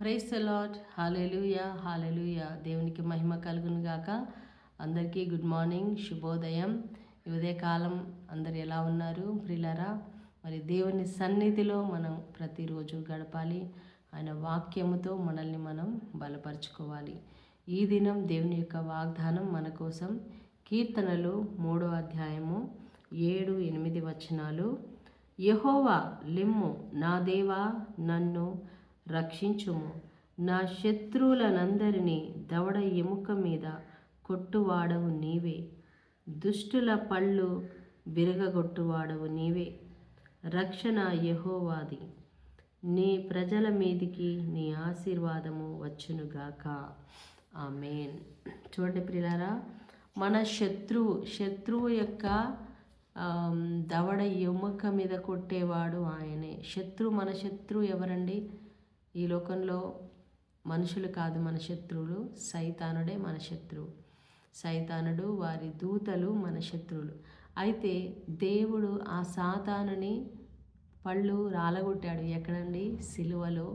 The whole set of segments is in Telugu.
Praise the Lord. Hallelujah hallelujah. దేవునికి మహిమ కలుగును గాక. అందరికీ గుడ్ మార్నింగ్, శుభోదయం. ఈ ఉదయకాలం అందరు ఎలా ఉన్నారు ప్రియులారా? మరి దేవుని సన్నిధిలో మనం ప్రతిరోజు గడపాలి. ఆయన వాక్యముతో మనల్ని మనం బలపరుచుకోవాలి. ఈ దినం దేవుని యొక్క వాగ్దానం మన కోసం కీర్తనలు 3వ అధ్యాయము 7-8 వచనాలు. యెహోవా లిమ్ము, నా దేవా నన్ను రక్షించుము. నా శత్రువులనందరినీ దవడ ఎముక మీద కొట్టువాడవు నీవే. దుష్టుల పళ్ళు విరగగొట్టువాడవు నీవే. రక్షణ యెహోవాది. నీ ప్రజల మీదికి నీ ఆశీర్వాదము వచ్చునుగాక. ఆమేన్. చూడండి ప్రియులారా, మన శత్రువు యొక్క దవడ ఎముక మీద కొట్టేవాడు ఆయనే. మన శత్రువు ఎవరండి? ఈ లోకంలో మనుషులు కాదు మన శత్రువులు, సైతానుడే మన శత్రువు. సైతానుడు, వారి దూతలు మన శత్రువులు. అయితే దేవుడు ఆ సాతానుని పళ్ళు రాలగొట్టాడు. ఎక్కడండి? సిలువలో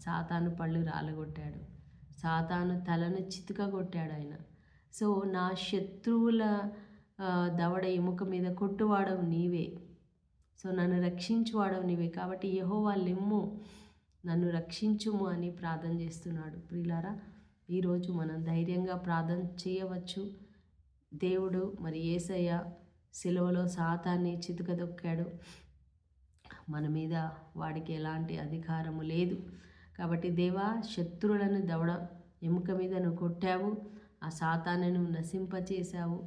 సాతాను పళ్ళు రాలగొట్టాడు. సాతాను తలను చితకగొట్టాడు ఆయన. సో నా శత్రువుల దవడ ఎముక మీద కొట్టువాడవు నీవే. సో నన్ను రక్షించువాడవు నీవే. కాబట్టి యెహోవా లిమ్ము, నన్ను రక్షించుము అని ప్రార్థన చేస్తున్నాడు. ప్రియులారా, ఈరోజు మనం ధైర్యంగా ప్రార్థన చేయవచ్చు. దేవుడు మరి యేసయ్య సిలువలో సాతాన్ని చితకదొక్కాడు. మన మీద వాడికి ఎలాంటి అధికారము లేదు. కాబట్టి దేవా, శత్రువులను దవడ ఎముక మీద నువ్వు కొట్టావు, ఆ సాతాన్ని నువ్వు నశింపచేశావు.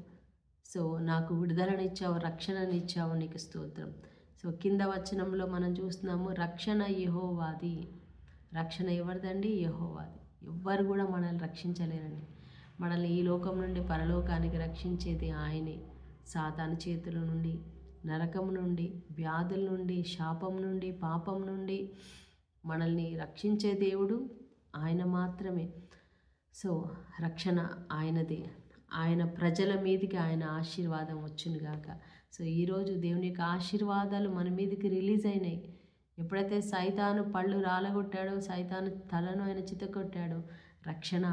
సో నాకు విడుదలనిచ్చావు, రక్షణనిచ్చావు, నీకు స్తోత్రం. సో కింద వచనంలో మనం చూస్తున్నాము, రక్షణ యెహోవాది. రక్షణ ఎవరిదండి? యెహోవాది. ఎవ్వరు కూడా మనల్ని రక్షించలేరండి. మనల్ని ఈ లోకం నుండి పరలోకానికి రక్షించేది ఆయనే. సాతాను చేతుల నుండి, నరకం నుండి, వ్యాధుల నుండి, శాపం నుండి, పాపం నుండి మనల్ని రక్షించే దేవుడు ఆయన మాత్రమే. సో రక్షణ ఆయనదే. ఆయన ప్రజల మీదకి ఆయన ఆశీర్వాదం వచ్చునుగాక. సో ఈరోజు దేవుని యొక్క ఆశీర్వాదాలు మన మీదకి రిలీజ్ అయినాయి. ఎప్పుడైతే సైతాను పళ్ళు రాలగొట్టాడో, సైతాను తలను ఆయన చితకొట్టాడో, రక్షణ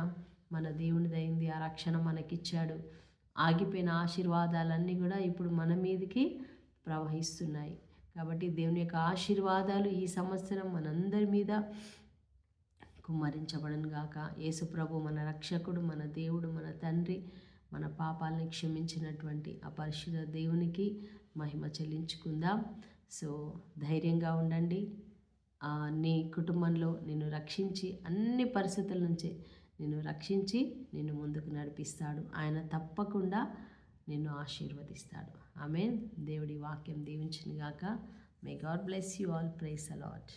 మన దేవునిదైంది. ఆ రక్షణ మనకిచ్చాడు. ఆగిపోయిన ఆశీర్వాదాలన్నీ కూడా ఇప్పుడు మన మీదకి ప్రవహిస్తున్నాయి. కాబట్టి దేవుని యొక్క ఆశీర్వాదాలు ఈ సంవత్సరం మనందరి మీద కుమ్మరించబడను గాక. యేసు ప్రభు మన రక్షకుడు, మన దేవుడు, మన తండ్రి. మన పాపాలను క్షమించినటువంటి ఆ పరిశుద్ధ దేవునికి మహిమ చెల్లించుకుందాం. సో ధైర్యంగా ఉండండి. నీ కుటుంబంలో నిన్ను రక్షించి, అన్ని పరిస్థితుల నుంచి నిన్ను రక్షించి నిన్ను ముందుకు నడిపిస్తాడు. ఆయన తప్పకుండా నిన్ను ఆశీర్వదిస్తాడు. ఆమేన్. దేవుడి వాక్యం దీవించును గాక. May God bless you all. Praise the lord.